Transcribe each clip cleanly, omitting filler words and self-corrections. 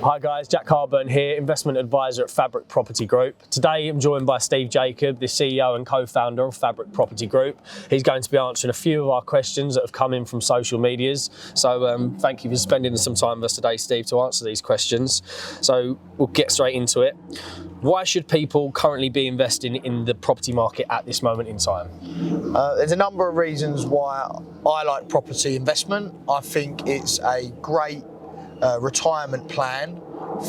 Hi guys, Jack Harburn here, investment advisor at Fabrik Property Group. Today I'm joined by Steve Jacob, the CEO and co-founder of Fabrik Property Group. He's going to be answering a few of our questions that have come in from social medias. So thank you for spending some time with us today, Steve, to answer these questions. So we'll get straight into it. Why should people currently be investing in the property market at this moment in time? There's a number of reasons why I like property investment. I think it's a great retirement plan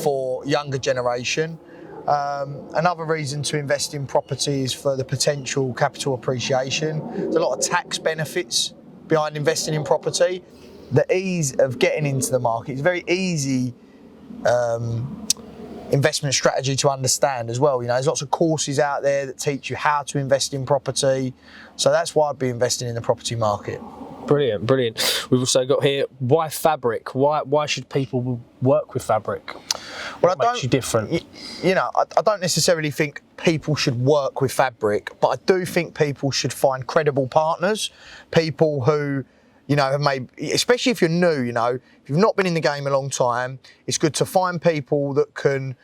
for younger generation. Another reason to invest in property is for the potential capital appreciation. There's a lot of tax benefits behind investing in property. The ease of getting into the market is a very easy investment strategy to understand as well. You know, there's lots of courses out there that teach you how to invest in property. So that's why I'd be investing in the property market. Brilliant, brilliant. We've also got here, why Fabrik? Why should people work with Fabrik? Well, what makes you different? You know, I don't necessarily think people should work with Fabrik, but I do think people should find credible partners, people who, you know, have made, especially if you're new, you know, if you've not been in the game a long time, it's good to find people that can,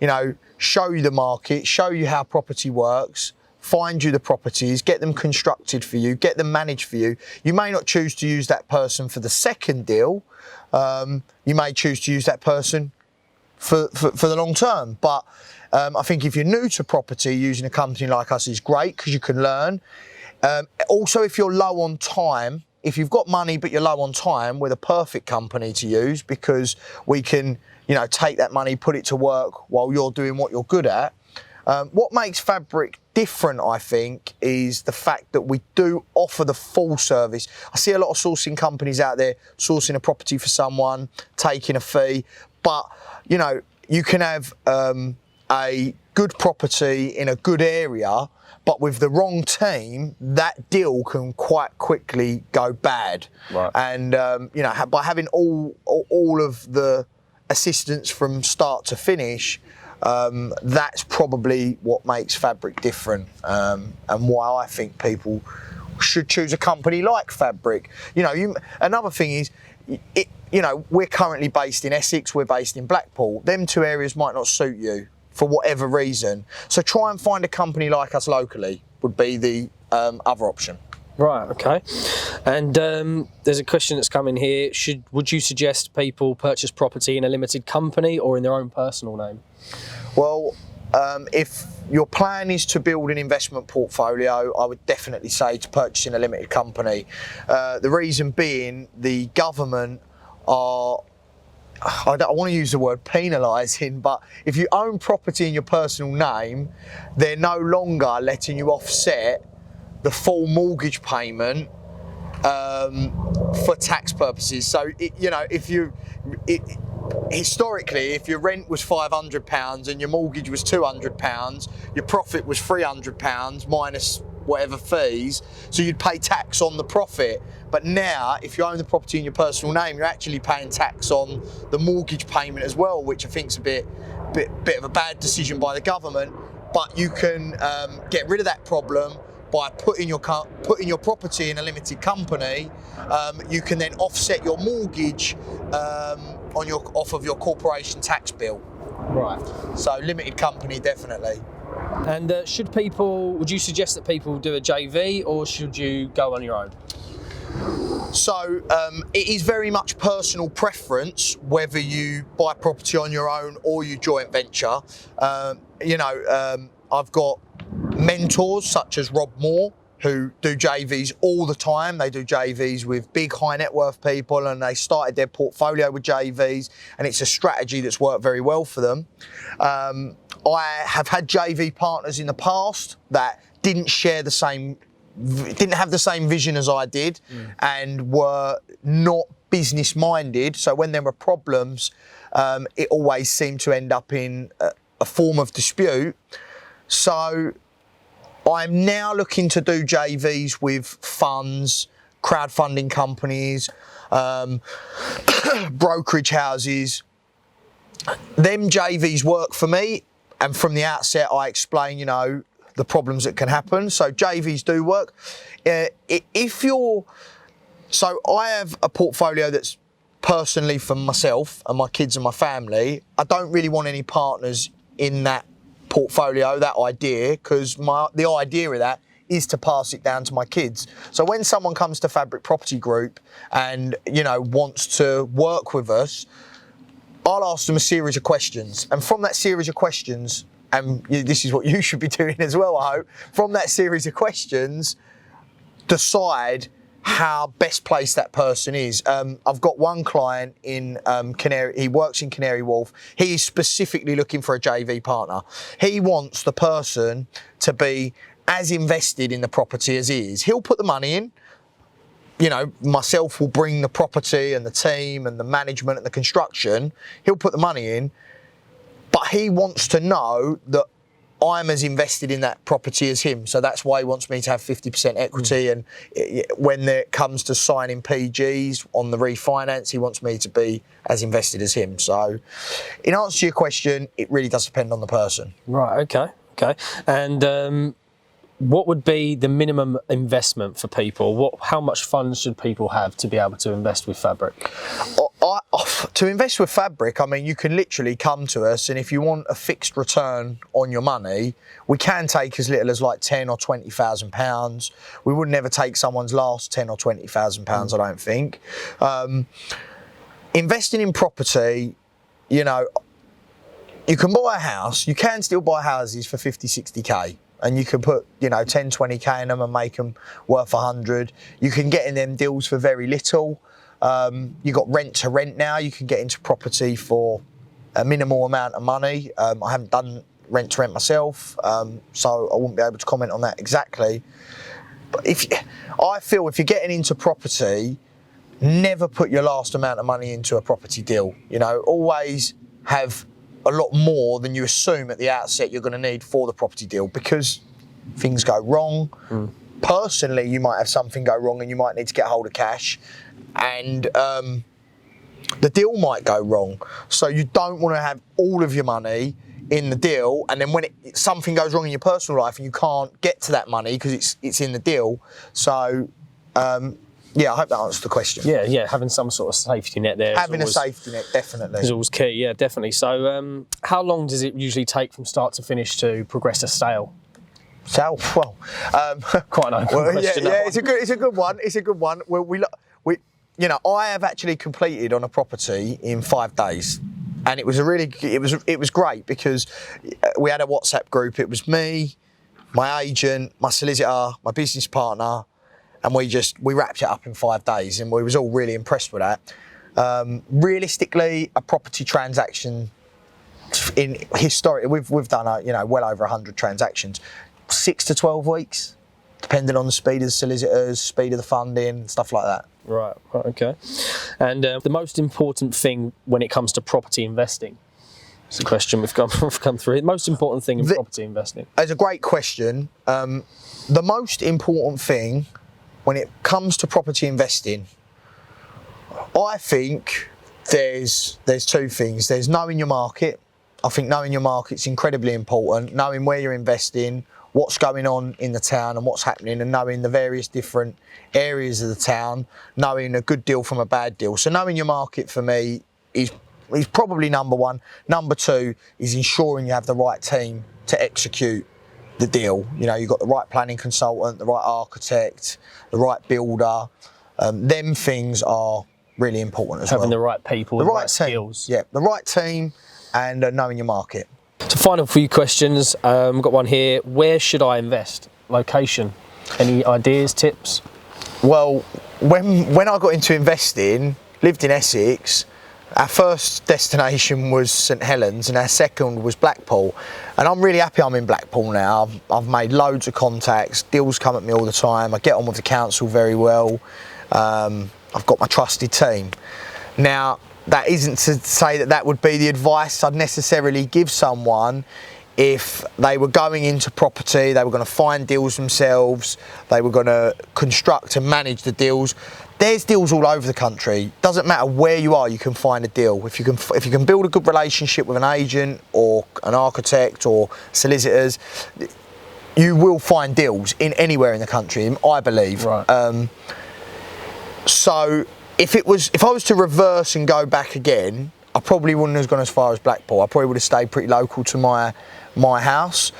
you know, show you the market, show you how property works, find you the properties, get them constructed for you, get them managed for you. You may not choose to use that person for the second deal. You may choose to use that person for the long term. But I think if you're new to property, using a company like us is great because you can learn. Also, if you're low on time, if you've got money but you're low on time, we're the perfect company to use because we can, you know, take that money, put it to work while you're doing what you're good at. What makes Fabrik different, I think, is the fact that we do offer the full service. I see a lot of sourcing companies out there sourcing a property for someone, taking a fee, but, you know, you can have a good property in a good area, but with the wrong team, that deal can quite quickly go bad. Right. And, you know, by having all of the assistance from start to finish, that's probably what makes Fabrik different, and why I think people should choose a company like Fabrik. You know, another thing is, you know, we're currently based in Essex, we're based in Blackpool. Them two areas might not suit you for whatever reason. So try and find a company like us locally would be the other option. Right, okay. And there's a question that's come in here. Would you suggest people purchase property in a limited company or in their own personal name? Well, if your plan is to build an investment portfolio, I would definitely say to purchase in a limited company. The reason being, the government are, I don't want to use the word penalising, but if you own property in your personal name, they're no longer letting you offset the full mortgage payment for tax purposes. So, you know, historically, if your rent was £500 and your mortgage was £200, your profit was £300 minus whatever fees, so you'd pay tax on the profit. But now, if you own the property in your personal name, you're actually paying tax on the mortgage payment as well, which I think is a bit of a bad decision by the government. But you can get rid of that problem by putting your property in a limited company. You can then offset your mortgage off of your corporation tax bill. Right. So limited company, definitely. And would you suggest that people do a JV or should you go on your own? So it is very much personal preference whether you buy property on your own or you joint venture. You know, I've got mentors such as Rob Moore who do JVs all the time. They do JVs with big high net worth people and they started their portfolio with JVs, and it's a strategy that's worked very well for them. I have had JV partners in the past that didn't have the same vision as I did and were not business minded. So when there were problems, it always seemed to end up in a form of dispute. So I'm now looking to do JVs with funds, crowdfunding companies, brokerage houses. Them JVs work for me, and from the outset I explain, you know, the problems that can happen. So JVs do work. So I have a portfolio that's personally for myself and my kids and my family, I don't really want any partners in that portfolio, that idea, because the idea of that is to pass it down to my kids. So when someone comes to Fabrik Property Group and, you know, wants to work with us, I'll ask them a series of questions. And from that series of questions, and this is what you should be doing as well, I hope, from that series of questions, decide how best placed that person is. I've got one client in Canary, he works in Canary Wharf. He is specifically looking for a JV partner. He wants the person to be as invested in the property as he is. He'll put the money in. You know, myself will bring the property and the team and the management and the construction. He'll put the money in, but he wants to know that I'm as invested in that property as him. So that's why he wants me to have 50% equity. And when it comes to signing PGs on the refinance, he wants me to be as invested as him. So in answer to your question, it really does depend on the person. Right, okay. And what would be the minimum investment for people? How much funds should people have to be able to invest with Fabrik? To invest with Fabrik, I mean, you can literally come to us, and if you want a fixed return on your money, we can take as little as like £10,000 or £20,000. We would never take someone's last £10,000 or £20,000, I don't think. Investing in property, you know, you can buy a house. You can still buy houses for 50, 60k. And you can put, you know, 10, 20k in them and make them worth 100. You can get in them deals for very little. You got rent to rent now. You can get into property for a minimal amount of money. I haven't done rent to rent myself, so I wouldn't be able to comment on that exactly. But I feel if you're getting into property, never put your last amount of money into a property deal. You know, always have a lot more than you assume at the outset you're going to need for the property deal, because things go wrong. Personally, you might have something go wrong and you might need to get hold of cash, and the deal might go wrong. So you don't want to have all of your money in the deal, and then when something goes wrong in your personal life and you can't get to that money because it's in the deal. So yeah, I hope that answers the question. Yeah, having some sort of safety net there. Having a safety net, definitely. Is always key, yeah, definitely. So how long does it usually take from start to finish to progress a sale? Sale? Well, quite an open question. Yeah, it's a good one. It's a good one. You know, I have actually completed on a property in 5 days. And it was it was great because we had a WhatsApp group. It was me, my agent, my solicitor, my business partner, and we wrapped it up in 5 days, and we was all really impressed with that. Realistically, a property transaction in historic, we've done well over 100 transactions, 6 to 12 weeks, depending on the speed of the solicitors, speed of the funding, stuff like that. Right, okay. And the most important thing when it comes to property investing? It's a question we've come through. The most important thing in property investing? It's a great question. The most important thing when it comes to property investing, I think there's two things. There's knowing your market. I think knowing your market's incredibly important. Knowing where you're investing, what's going on in the town and what's happening, and knowing the various different areas of the town, knowing a good deal from a bad deal. So knowing your market for me is probably number one. Number two is ensuring you have the right team to execute the deal. You know, you've got the right planning consultant, the right architect, the right builder. Them things are really important as well. Having the right people, the right skills. Yeah, the right team and knowing your market. So final few questions. I've got one here. Where should I invest? Location? Any ideas, tips? Well, when I got into investing, lived in Essex, our first destination was St Helens and our second was Blackpool. And I'm really happy I'm in Blackpool now. I've made loads of contacts, deals come at me all the time. I get on with the council very well. I've got my trusted team. Now, that isn't to say that would be the advice I'd necessarily give someone if they were going into property, they were going to find deals themselves, they were going to construct and manage the deals. There's deals all over the country. Doesn't matter where you are, you can find a deal. If you can build a good relationship with an agent or an architect or solicitors, you will find deals in anywhere in the country, I believe. Right. So if I was to reverse and go back again, I probably wouldn't have gone as far as Blackpool. I probably would have stayed pretty local to my house.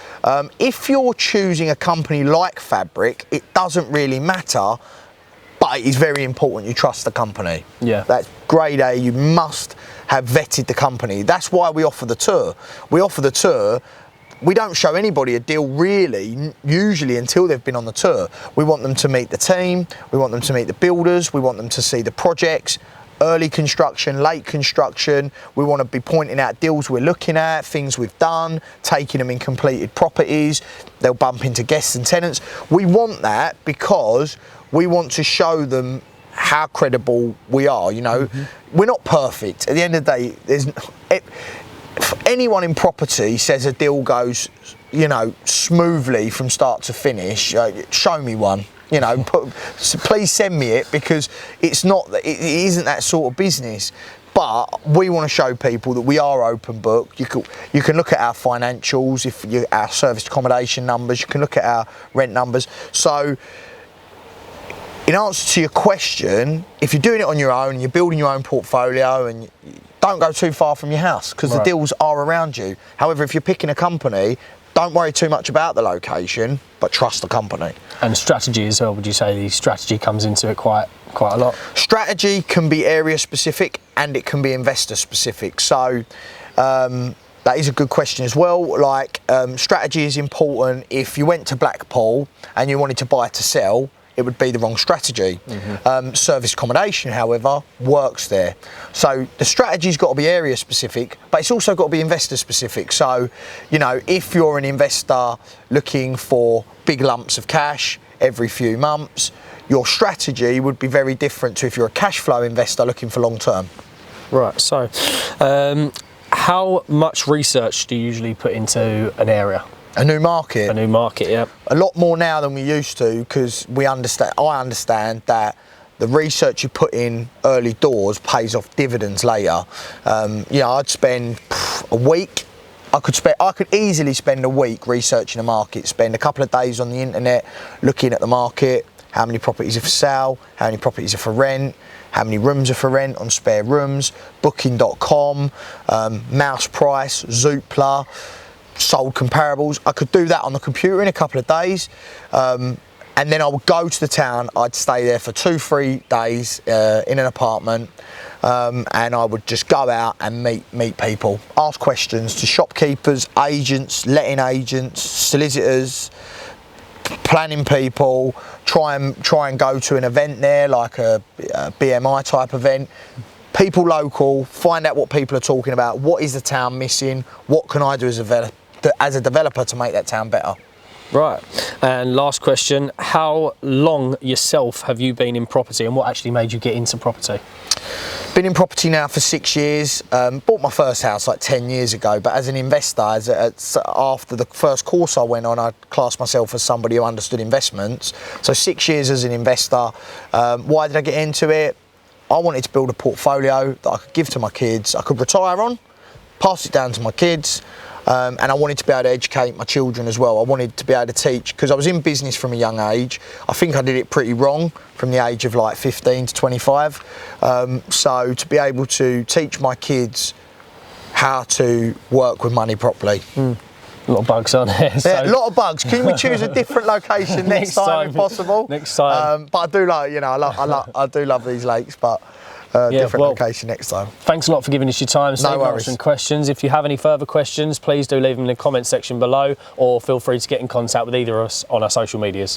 If you're choosing a company like Fabrik, it doesn't really matter, but it is very important you trust the company. Yeah. That's grade A. You must have vetted the company. That's why we offer the tour. We offer the tour. We don't show anybody a deal really, usually, until they've been on the tour. We want them to meet the team, we want them to meet the builders, we want them to see the projects, early construction, late construction. We want to be pointing out deals we're looking at, things we've done, taking them in completed properties. They'll bump into guests and tenants. We want that because we want to show them how credible we are. You know, we're not perfect. At the end of the day, if anyone in property says a deal goes, you know, smoothly from start to finish, show me one. You know, please send me it, because it's not, it isn't that sort of business. But we want to show people that we are open book. You can look at our financials, our serviced accommodation numbers. You can look at our rent numbers. So, in answer to your question, if you're doing it on your own and you're building your own portfolio, and don't go too far from your house, because the deals are around you. However, if you're picking a company, don't worry too much about the location, but trust the company. And strategy as well, would you say the strategy comes into it quite a lot? Strategy can be area specific and it can be investor specific. So that is a good question as well. Like strategy is important. If you went to Blackpool and you wanted to buy to sell, it would be the wrong strategy. Service accommodation, however, works there. So the strategy's got to be area specific, but it's also got to be investor specific. So, you know, if you're an investor looking for big lumps of cash every few months, your strategy would be very different to if you're a cash flow investor looking for long term. Right, so how much research do you usually put into an area? A new market. A new market, yeah. A lot more now than we used to, because I understand that the research you put in early doors pays off dividends later. You know, I'd spend a week. I could easily spend a week researching a market. Spend a couple of days on the internet looking at the market. How many properties are for sale? How many properties are for rent? How many rooms are for rent on spare rooms? Booking.com, Mouse Price, Zoopla. Sold comparables. I could do that on the computer in a couple of days, and then I would go to the town. I'd stay there for 2-3 days in an apartment, and I would just go out and meet people, ask questions to shopkeepers, agents, letting agents, solicitors, planning people. Try and go to an event there, like a BMI type event. People local, find out what people are talking about. What is the town missing? What can I do as a developer to make that town better? Right, and last question, how long yourself have you been in property, and what actually made you get into property? Been in property now for 6 years. Bought my first house like 10 years ago, but as an investor, after the first course I went on, I classed myself as somebody who understood investments. So 6 years as an investor. Why did I get into it? I wanted to build a portfolio that I could give to my kids, I could retire on, pass it down to my kids, and I wanted to be able to educate my children as well. I wanted to be able to teach, because I was in business from a young age. I think I did it pretty wrong from the age of like 15 to 25. So to be able to teach my kids how to work with money properly. A lot of bugs on there. Yeah, a lot of bugs. Can we choose a different location next time if possible? Next time. But I do like, you know, I do love these lakes, but different location next time. Thanks a lot for giving us your time, Steve, and answering questions. If you have any further questions, please do leave them in the comment section below, or feel free to get in contact with either of us on our social medias.